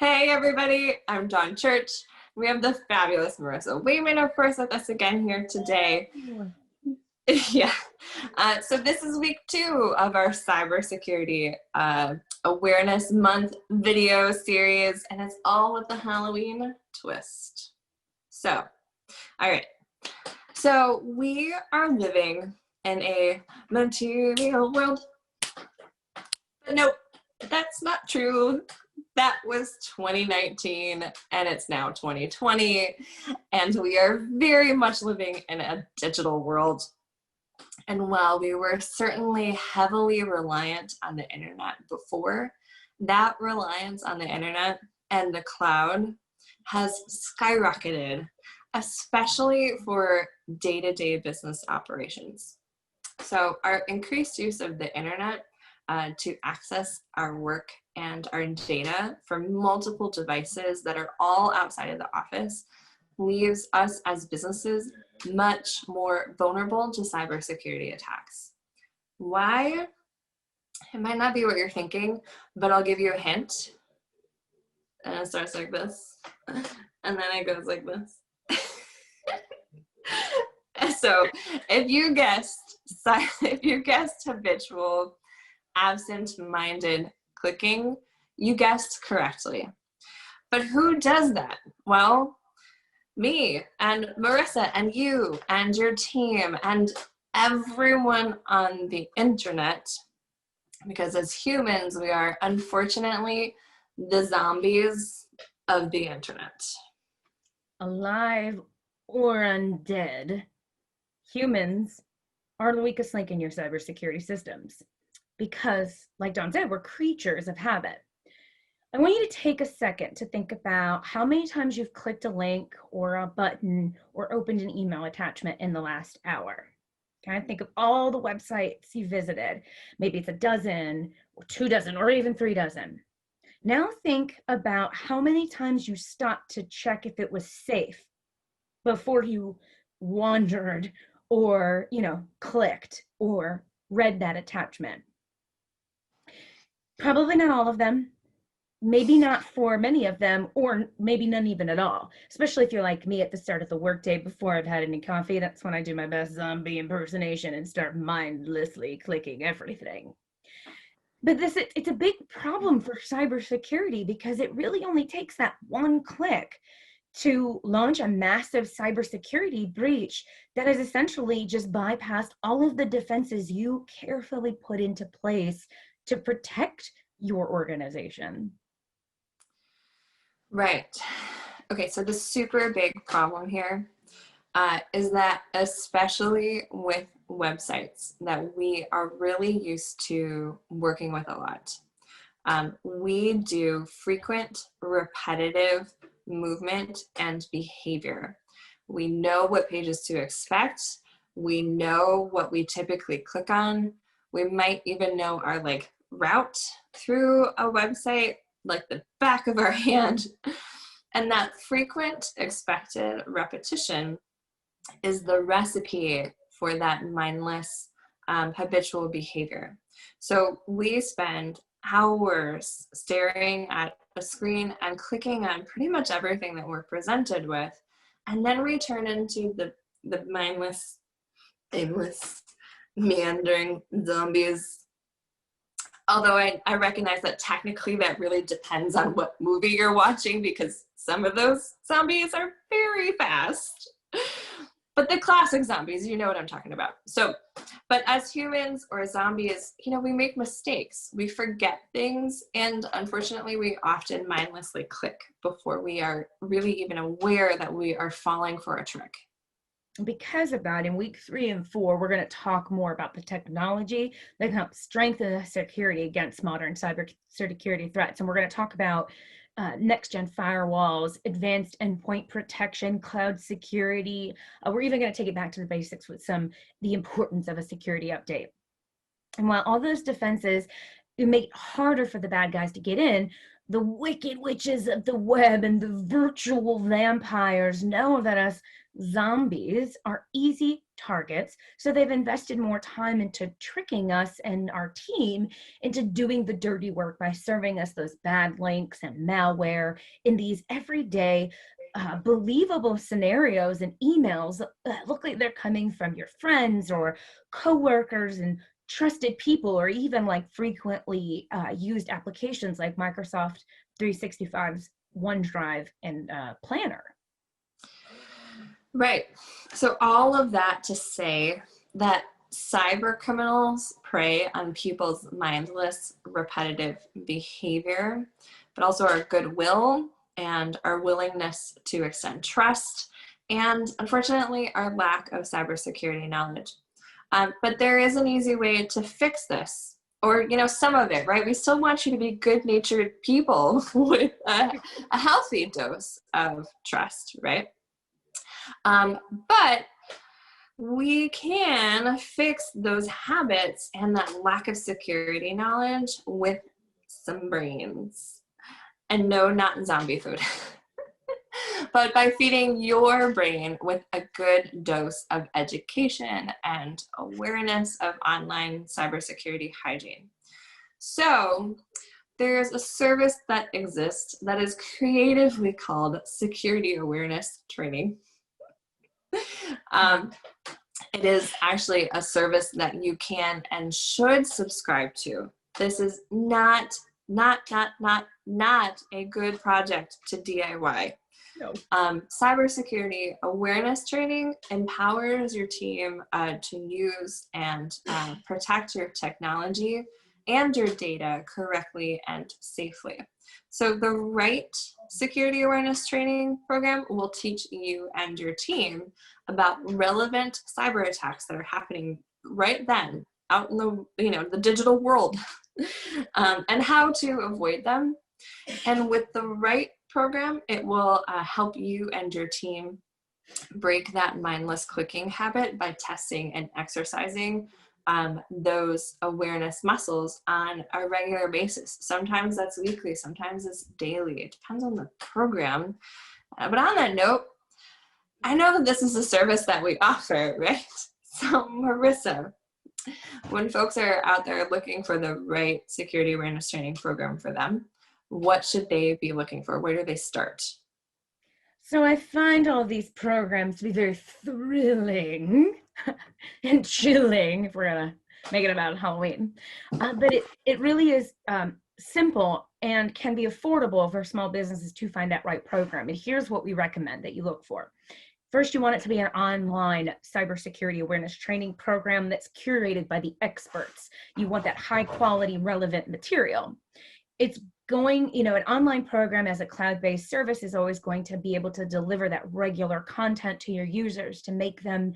Hey everybody, I'm Dawn Church. We have the fabulous Marissa Wayman, of course, with us again here today. Yeah. So this is week 2 of our Cybersecurity Awareness Month video series, and it's all with the Halloween twist. So, all right. So we are living in a material world. But nope, that's not true. That was 2019 and it's now 2020, and we are very much living in a digital world. And while we were certainly heavily reliant on the internet before, that reliance on the internet and the cloud has skyrocketed, especially for day-to-day business operations. So our increased use of the internet to access our work and our data from multiple devices that are all outside of the office leaves us as businesses much more vulnerable to cybersecurity attacks. Why? It might not be what you're thinking, but I'll give you a hint. And it starts like this, and then it goes like this. So if you guessed habitual, absent-minded clicking, you guessed correctly. But who does that? Well, me and Marissa and you and your team and everyone on the internet, because as humans, we are unfortunately the zombies of the internet. Alive or undead, humans are the weakest link in your cybersecurity systems because, like Dawn said, we're creatures of habit. I want you to take a second to think about how many times you've clicked a link or a button or opened an email attachment in the last hour. Okay, think of all the websites you visited. Maybe it's a dozen or 2 dozen or even 3 dozen. Now think about how many times you stopped to check if it was safe before you wandered or, clicked or read that attachment. Probably not all of them, maybe not for many of them, or maybe none even at all, especially if you're like me at the start of the workday before I've had any coffee. That's when I do my best zombie impersonation and start mindlessly clicking everything. But it's a big problem for cybersecurity because it really only takes that one click to launch a massive cybersecurity breach that has essentially just bypassed all of the defenses you carefully put into place to protect your organization. Right. Okay, so the super big problem here is that, especially with websites that we are really used to working with a lot, we do frequent, repetitive movement and behavior. We know what pages to expect. We know what we typically click on. We might even know our route through a website like the back of our hand. And that frequent expected repetition is the recipe for that mindless habitual behavior. So we spend hours staring at a screen and clicking on pretty much everything that we're presented with, and then we turn into the mindless, aimless, meandering zombies. Although I recognize that technically that really depends on what movie you're watching, because some of those zombies are very fast. But the classic zombies, you know what I'm talking about. So, but as humans or zombies, we make mistakes. We forget things, and unfortunately, we often mindlessly click before we are really even aware that we are falling for a trick. Because of that, in week 3 and 4, we're going to talk more about the technology that can help strengthen the security against modern cybersecurity threats. And we're going to talk about next-gen firewalls, advanced endpoint protection, cloud security. We're even going to take it back to the basics with the importance of a security update. And while all those defenses make it harder for the bad guys to get in, the wicked witches of the web and the virtual vampires know that us Zombies are easy targets, so they've invested more time into tricking us and our team into doing the dirty work by serving us those bad links and malware in these everyday believable scenarios and emails that look like they're coming from your friends or coworkers and trusted people, or even like frequently used applications like Microsoft 365's OneDrive and Planner. Right. So all of that to say that cyber criminals prey on people's mindless, repetitive behavior, but also our goodwill and our willingness to extend trust, and unfortunately, our lack of cybersecurity knowledge. But there is an easy way to fix this, or some of it, right? We still want you to be good-natured people with a healthy dose of trust, right? But we can fix those habits and that lack of security knowledge with some brains. And no, not zombie food. But by feeding your brain with a good dose of education and awareness of online cybersecurity hygiene. So there's a service that exists that is creatively called Security Awareness Training. It is actually a service that you can and should subscribe to. This is not a good project to DIY. No. Cybersecurity awareness training empowers your team to use and protect your technology and your data correctly and safely. So the right security awareness training program will teach you and your team about relevant cyber attacks that are happening right then out in the digital world, and how to avoid them. And with the right program, it will help you and your team break that mindless clicking habit by testing and exercising those awareness muscles on a regular basis. Sometimes that's weekly, sometimes it's daily. It depends on the program. But on that note, I know that this is a service that we offer, right? So Marissa, when folks are out there looking for the right security awareness training program for them, what should they be looking for? Where do they start? So I find all these programs to be very thrilling and chilling, if we're gonna make it about Halloween. But it really is simple and can be affordable for small businesses to find that right program. And here's what we recommend that you look for. First, you want it to be an online cybersecurity awareness training program that's curated by the experts. You want that high quality, relevant material. It's going, an online program as a cloud-based service is always going to be able to deliver that regular content to your users to make them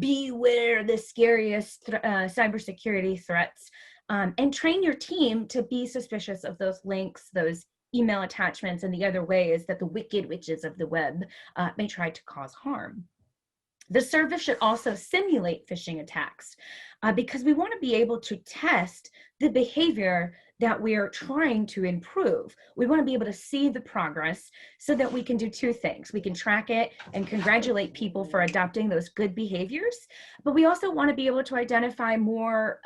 beware the scariest cybersecurity threats, and train your team to be suspicious of those links, those email attachments, and the other ways that the wicked witches of the web may try to cause harm. The service should also simulate phishing attacks because we want to be able to test the behavior that we are trying to improve. We want to be able to see the progress so that we can do two things. We can track it and congratulate people for adopting those good behaviors, but we also want to be able to identify more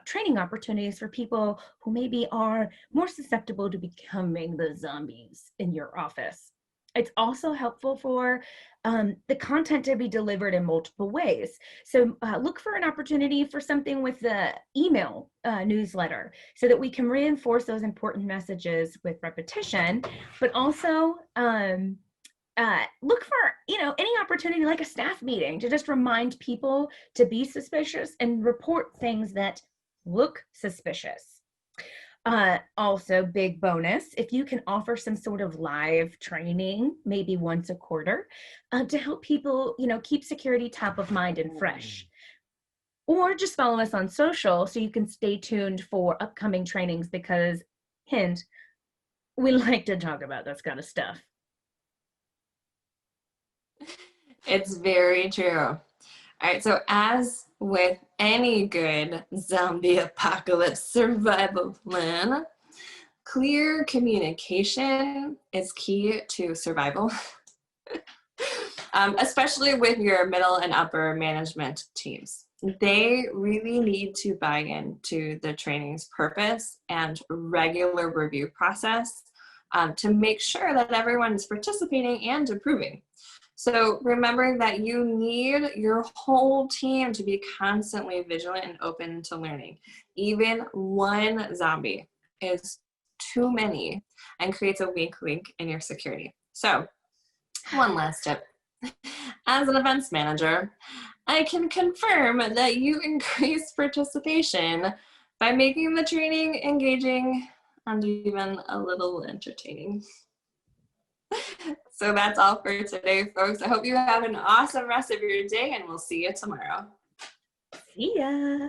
training opportunities for people who maybe are more susceptible to becoming the zombies in your office. It's also helpful for the content to be delivered in multiple ways. So look for an opportunity for something with the email newsletter so that we can reinforce those important messages with repetition, but also look for, any opportunity like a staff meeting to just remind people to be suspicious and report things that look suspicious. Also, big bonus, if you can offer some sort of live training, maybe once a quarter, to help people, keep security top of mind and fresh. Or just follow us on social so you can stay tuned for upcoming trainings because, hint, we like to talk about this kind of stuff. It's very true. All right, so as with any good zombie apocalypse survival plan, clear communication is key to survival. especially with your middle and upper management teams. They really need to buy into the training's purpose and regular review process to make sure that everyone is participating and improving. So remembering that you need your whole team to be constantly vigilant and open to learning. Even one zombie is too many and creates a weak link in your security. So one last tip. As an events manager, I can confirm that you increase participation by making the training engaging and even a little entertaining. So that's all for today, folks. I hope you have an awesome rest of your day, and we'll see you tomorrow. See ya.